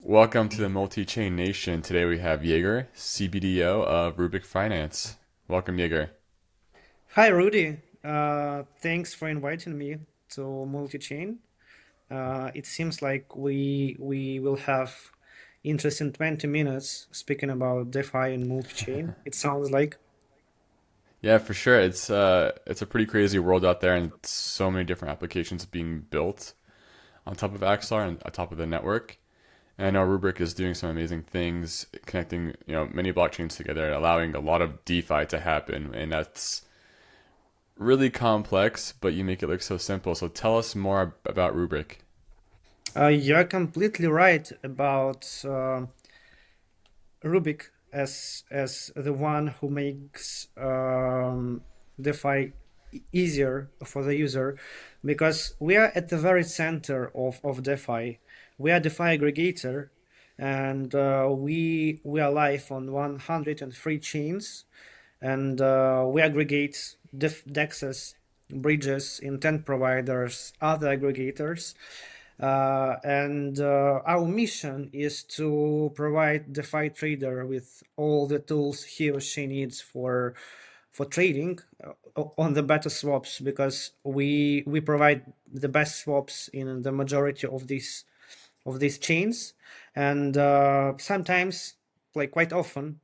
Welcome to the Multichain Nation. Today we have Yegor, CBDO of Rubic Finance. Welcome, Yegor. Hi, Rudy. Thanks for inviting me to Multichain. It seems like we will have interesting 20 minutes speaking about DeFi and multi-chain. It sounds like. Yeah, for sure. It's a pretty crazy world out there, and so many different applications being built on top of Axelar and on top of the network. And I know Rubric is doing some amazing things, connecting many blockchains together, and allowing a lot of DeFi to happen. And that's really complex, but you make it look so simple. So tell us more about Rubric. You're completely right about Rubic as the one who makes DeFi easier for the user because we are at the very center of DeFi. We are DeFi aggregator, and we are live on 103 chains, and we aggregate DEXs, bridges, intent providers, other aggregators. And Our mission is to provide DeFi trader with all the tools he or she needs for trading on the better swaps, because we provide the best swaps in the majority of these chains. And sometimes, like quite often,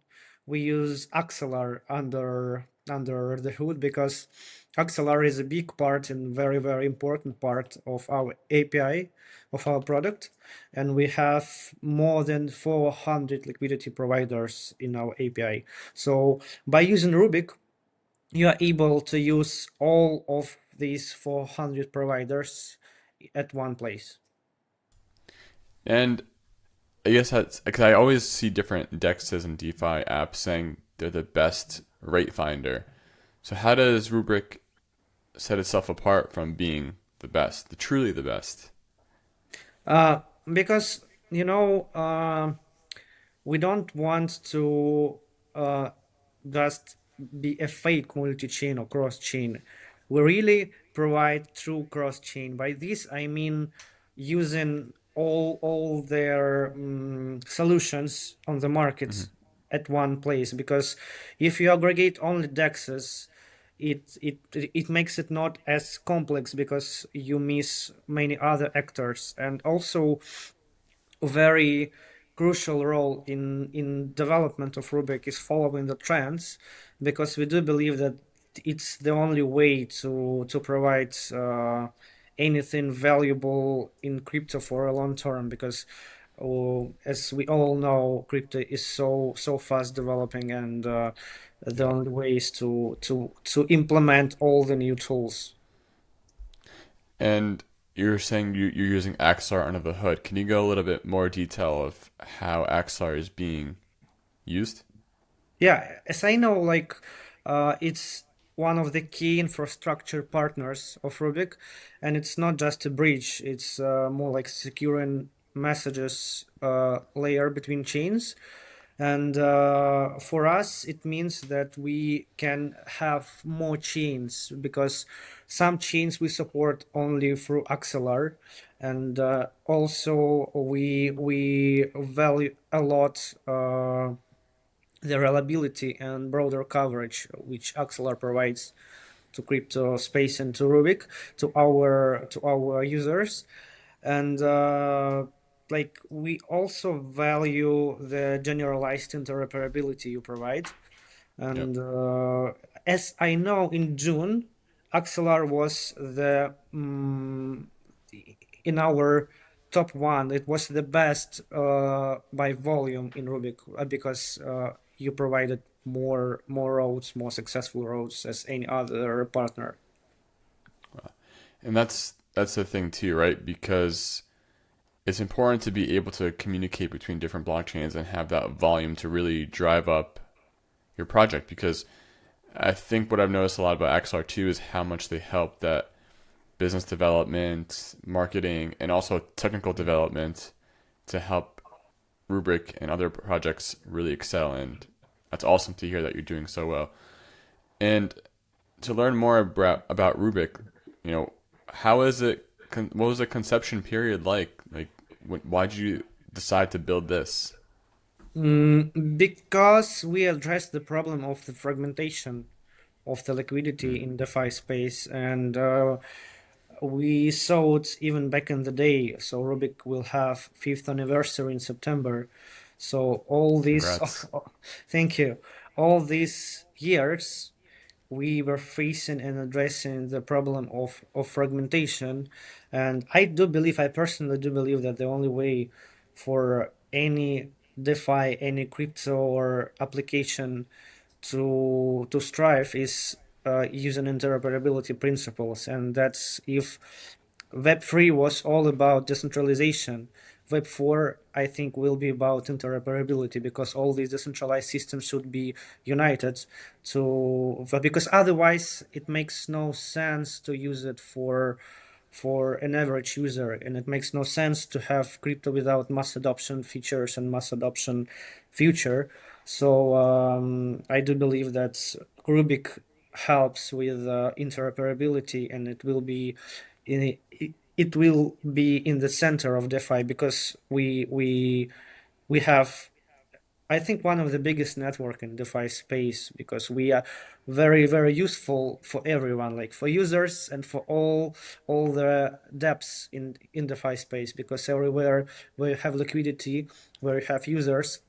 we use Axelar under the hood, because Axelar is a big part and very important part of our API of our product, and we have more than 400 liquidity providers in our API. So by using Rubic, you are able to use all of these 400 providers at one place. And I guess that's because I always see different DEXs and DeFi apps saying they're the best rate finder. So how does Rubric set itself apart from being the best, the truly the best? Uh, because we don't want to just be a fake multi-chain or cross-chain. We really provide true cross-chain. By this, I mean using all their solutions on the Hmm. markets at one place. Because if you aggregate only DEXs, it makes it not as complex, because you miss many other actors. And also, very crucial role in development of Rubik is following the trends, because we do believe that it's the only way to provide anything valuable in crypto for a long term. Because as we all know, crypto is so fast developing, and the Yeah. only way is to implement all the new tools. And you're saying you're using Axar under the hood. Can you go a little bit more detail of how Axar is being used? Yeah, as I know, it's one of the key infrastructure partners of Rubik, and it's not just a bridge, it's more like securing messages layer between chains. And for us, it means that we can have more chains, because some chains we support only through Axelar, and also we value a lot the reliability and broader coverage which Axelar provides to crypto space and to Rubik, to our users. And we also value the generalized interoperability you provide. Yep. And as I know, in June, Axelar was the in our top one. It was the best by volume in Rubik, because you provided more roads, more successful roads as any other partner. And that's the thing too, right? Because it's important to be able to communicate between different blockchains and have that volume to really drive up your project. Because I think what I've noticed a lot about XR two is how much they help that business development, marketing, and also technical development to help Rubric and other projects really excel. And that's awesome to hear that you're doing so well. And to learn more about Rubric, you know, how is it? What was the conception period like? Like, why'd you decide to build this? Because we addressed the problem of the fragmentation of the liquidity Mm, in DeFi space, and we saw it even back in the day. So Rubik will have fifth anniversary in September. So all these, congrats. thank you, all these years we were facing and addressing the problem of fragmentation. And I personally do believe that the only way for any DeFi, any crypto or application to strive is using interoperability principles. And that's if Web3 was all about decentralization. Web4, I think, will be about interoperability because all these decentralized systems should be united because otherwise it makes no sense to use it for an average user, and it makes no sense to have crypto without mass adoption features and mass adoption future. So I do believe that Rubik helps with interoperability, and in, it will be in the center of DeFi because we have, I think, one of the biggest network in DeFi space because we are very useful for everyone, like for users and for all the depths in DeFi space, because everywhere where you have liquidity, where you have users,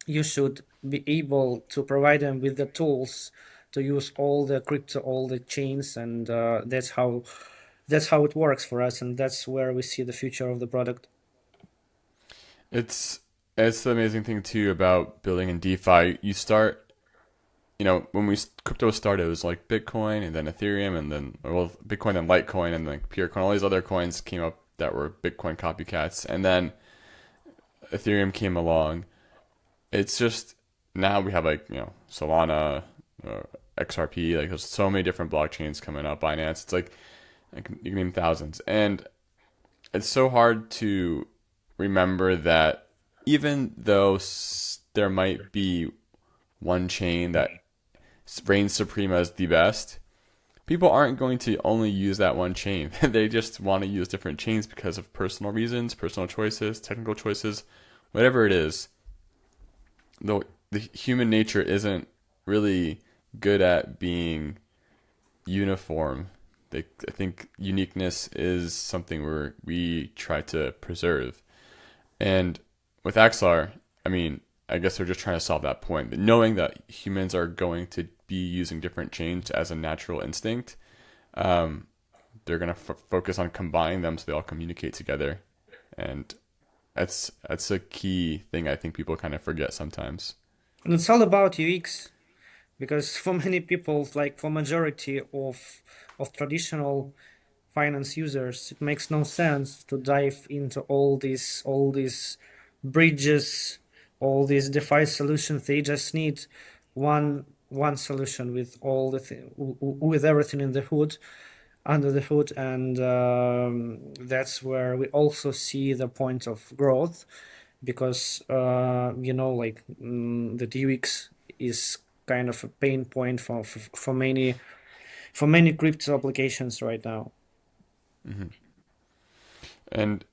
you should be able to provide them with the tools to use all the crypto, all the chains, and that's how it works for us, and that's where we see the future of the product. It's it's the amazing thing too about building in DeFi. You start, when crypto started, it was like Bitcoin and then Ethereum and then well Bitcoin and Litecoin and then Purecoin. All these other coins came up that were Bitcoin copycats, and then Ethereum came along. It's just now we have like Solana, XRP. Like there's so many different blockchains coming up. Binance. It's like you can name thousands, and it's so hard to remember that even though there might be one chain that reigns supreme as the best, people aren't going to only use that one chain. They just want to use different chains because of personal reasons, personal choices, technical choices, whatever it is. Though the human nature isn't really good at being uniform. I think uniqueness is something we try to preserve. And with Axelar, I mean, I guess they're just trying to solve that point. But knowing that humans are going to be using different chains as a natural instinct, um, they're going to focus on combining them so they all communicate together. And that's a key thing I think people kind of forget sometimes. And it's all about UX because for many people, like for majority of traditional finance users, it makes no sense to dive into all these bridges, all these DeFi solutions. They just need one solution with all with everything in the hood, under the hood, and that's where we also see the point of growth because the UX is kind of a pain point for many crypto applications right now. Hmm. And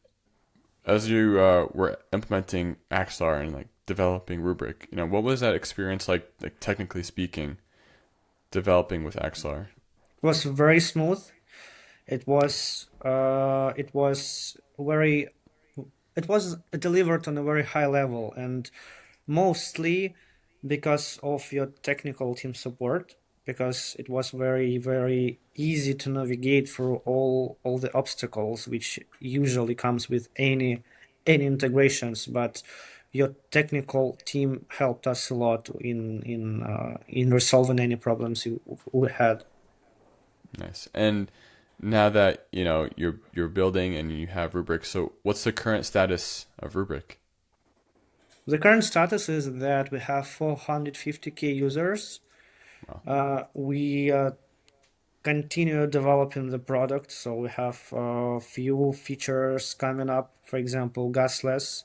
as you were implementing Axelar and like developing Rubric, what was that experience like technically speaking, developing with Axelar? It was very smooth. It was delivered on a very high level, and mostly because of your technical team support, because it was very easy to navigate through all the obstacles which usually comes with any integrations. But your technical team helped us a lot in resolving any problems we had. Nice. And now that you're building and you have Rubric, so what's the current status of Rubric? The current status is that we have 450K users. Wow. We continue developing the product, so we have a few features coming up, for example, gasless.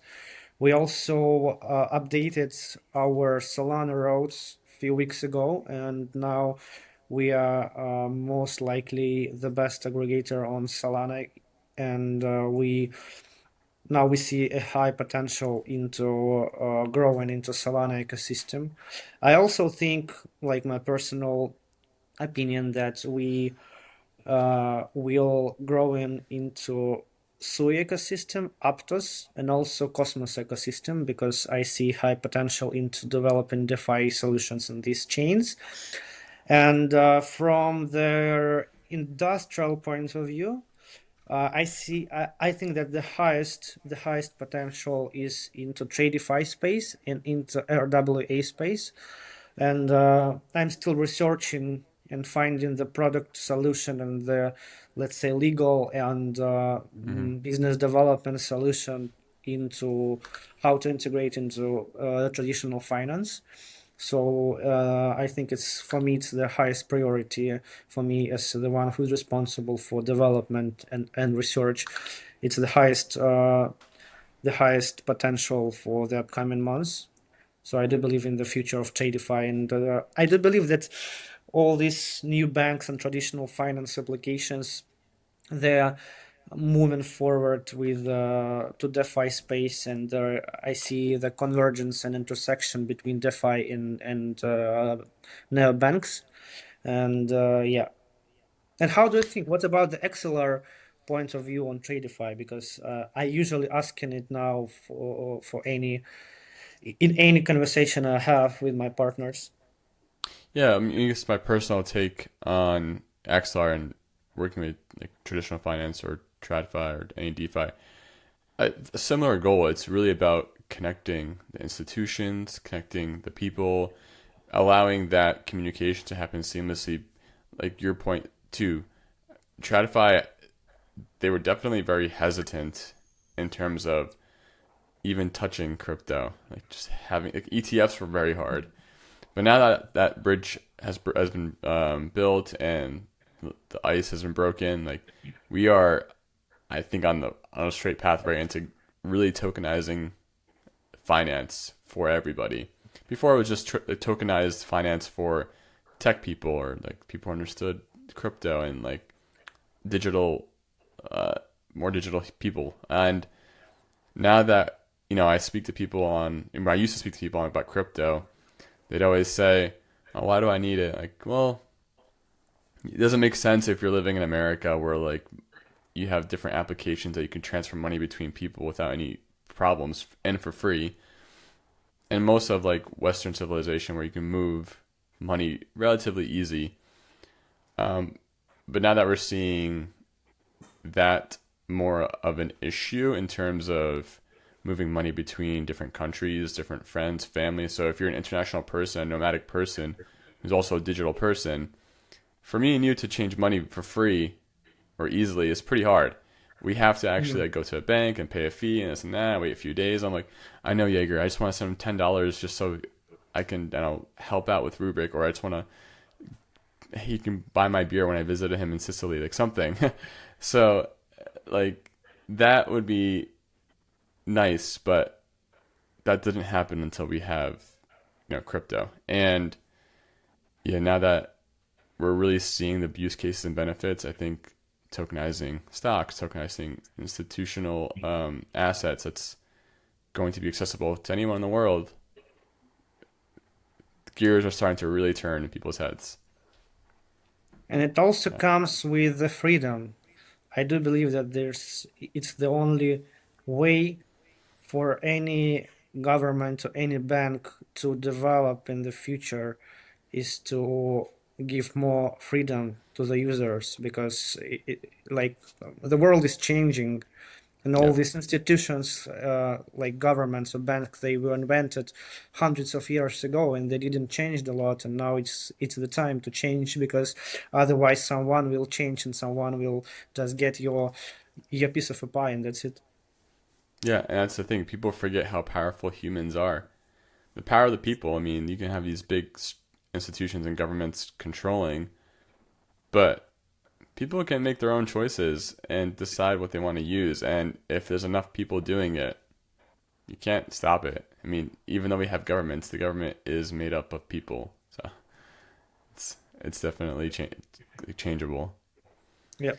We also updated our Solana roads a few weeks ago, and now we are most likely the best aggregator on Solana, and now we see a high potential into growing into Solana ecosystem. I also think, like my personal opinion, that we will grow into Sui ecosystem, Aptos, and also Cosmos ecosystem because I see high potential into developing DeFi solutions in these chains. And from their industrial point of view, I think that the highest potential is into TradeFi space and into RWA space, and I'm still researching and finding the product solution and the, let's say, legal and Hmm. business development solution into how to integrate into traditional finance. So I think it's for me it's the highest priority for me as the one who's responsible for development and research. It's the highest potential for the upcoming months. So I do believe in the future of TradeFi, and I do believe that all these new banks and traditional finance applications, they're moving forward with to DeFi space, and I see the convergence and intersection between DeFi and neobanks, and yeah. And how do you think? What about the Axelar point of view on TradeFi? Because I usually asking it now for any in any conversation I have with my partners. Yeah, I mean, I guess my personal take on Axelar and working with like traditional finance or TradFi or any DeFi, a similar goal. It's really about connecting the institutions, connecting the people, allowing that communication to happen seamlessly. Like your point too, TradFi, they were definitely very hesitant in terms of even touching crypto. Like just having like ETFs were very hard. But now that that bridge has been built and the ice has been broken, like we are, I think, on a straight path right into really tokenizing finance for everybody. Before it was just tokenized finance for tech people or like people who understood crypto and like digital, uh, more digital people. And now that I speak to people I used to speak to people on about crypto, they'd always say, "Oh, why do I need it?" Like, well, it doesn't make sense if you're living in America where like you have different applications that you can transfer money between people without any problems and for free. And most of like Western civilization where you can move money relatively easy. Um, but now that we're seeing that more of an issue in terms of moving money between different countries, different friends, families. So if you're an international person, a nomadic person who's also a digital person, for me and you to change money for free or easily is pretty hard. We have to actually Mm. like go to a bank and pay a fee and this and that. Wait a few days. I'm like, I know Yegor. I just want to send him $10 just so I can help out with Rubic, or I just want to he can buy my beer when I visited him in Sicily, like something. So like that would be nice, but that didn't happen until we have crypto. And yeah, now that we're really seeing the use cases and benefits, I think tokenizing stocks, tokenizing institutional assets that's going to be accessible to anyone in the world, the gears are starting to really turn in people's heads. And it also Yeah. comes with the freedom. I do believe that it's the only way for any government or any bank to develop in the future is to give more freedom to the users because like the world is changing, and all Yeah. these institutions like governments or banks, they were invented hundreds of years ago and they didn't change a lot, and now it's the time to change because otherwise someone will change and someone will just get your piece of a pie, and that's it. Yeah, and that's the thing. People forget how powerful humans are. The power of the people. I mean, you can have these big institutions and governments controlling, but people can make their own choices and decide what they want to use. And if there's enough people doing it, you can't stop it. I mean, even though we have governments, the government is made up of people, so it's definitely changeable. Yeah.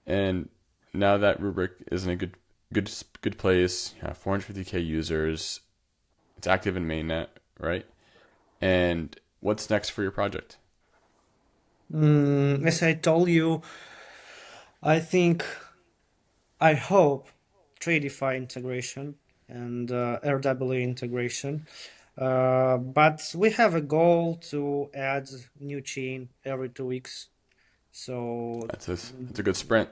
And now that Rubric is in a good good place. You have 450K users. It's active in mainnet, right? And what's next for your project? As I told you, I think I hope TradeFi integration and RWA integration. But we have a goal to add new chain every 2 weeks. So That's a good sprint.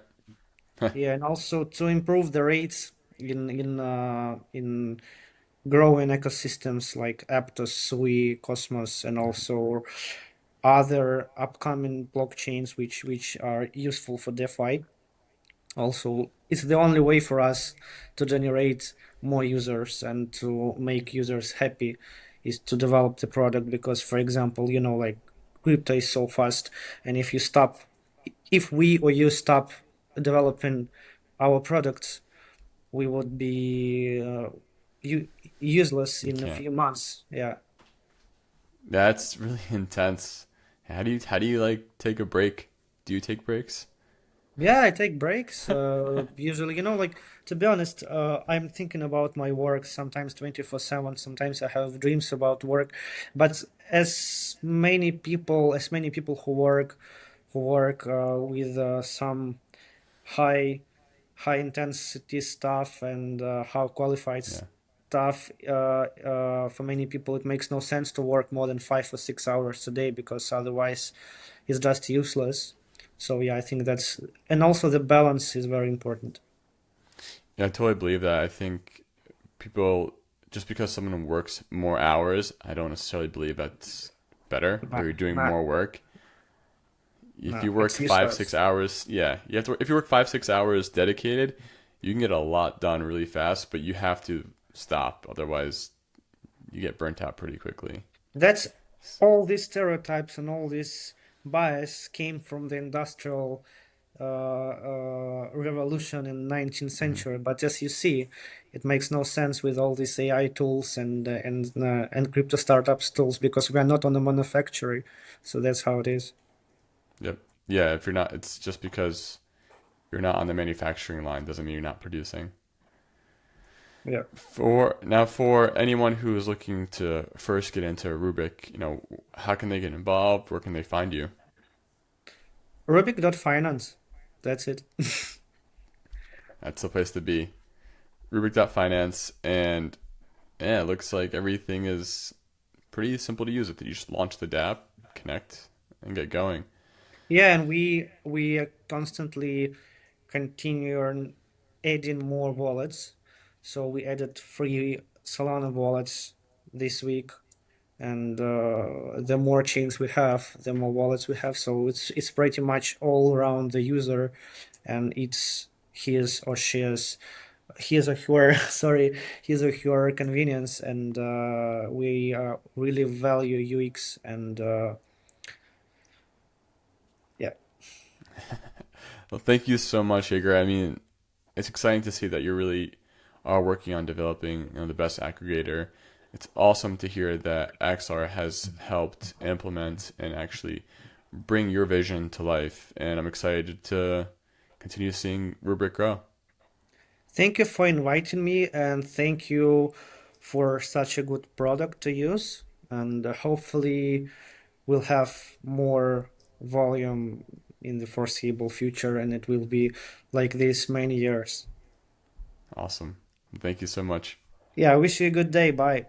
yeah, and also to improve the rates in growing ecosystems like Aptos, Sui, Cosmos, and also other upcoming blockchains which are useful for DeFi. Also, it's the only way for us to generate more users and to make users happy is to develop the product because, for example, like crypto is so fast, and if we or you stop developing our products, we would be useless You in a can't. few months. Yeah. That's really intense. How do you like take a break? Do you take breaks? Yeah, I take breaks. Usually, like to be honest, I'm thinking about my work sometimes 24/7. Sometimes I have dreams about work, but as many people who work with some high high intensity stuff and how qualified Yeah. stuff, for many people it makes no sense to work more than 5 or 6 hours a day because otherwise it's just useless. So yeah, I think and also the balance is very important. Yeah, I totally believe that. I think people, just because someone works more hours, I don't necessarily believe that's better or Nah, you're doing nah, more work. If nah, you work it's five, six useless. hours, yeah, you have to. If you work 5, 6 hours dedicated, you can get a lot done really fast, but you have to stop. Otherwise, you get burnt out pretty quickly. That's all these stereotypes and all this bias came from the industrial revolution in 19th Hmm. century. But as you see, it makes no sense with all these AI tools and crypto startups tools because we are not on the manufacturing. So that's how it is. Yep. Yeah. If you're not, it's just because you're not on the manufacturing line doesn't mean you're not producing. Yeah. For anyone who is looking to first get into Rubik, how can they get involved? Where can they find you? Rubic.finance. That's it. That's the place to be. Rubic.finance, and yeah, it looks like everything is pretty simple to use. You just launch the dApp, connect, and get going. Yeah, and we constantly continue on adding more wallets. So we added 3 Solana wallets this week, and the more chains we have, the more wallets we have. So it's pretty much all around the user, and it's his or her sorry, his or her convenience, and we really value UX and yeah. Well, thank you so much, Yegor. I mean, it's exciting to see that you really are working on developing, the best aggregator. It's awesome to hear that Axelar has helped implement and actually bring your vision to life, and I'm excited to continue seeing Rubric grow. Thank you for inviting me, and thank you for such a good product to use. And hopefully, we'll have more volume in the foreseeable future, and it will be like this many years. Awesome. Thank you so much. Yeah, I wish you a good day. Bye.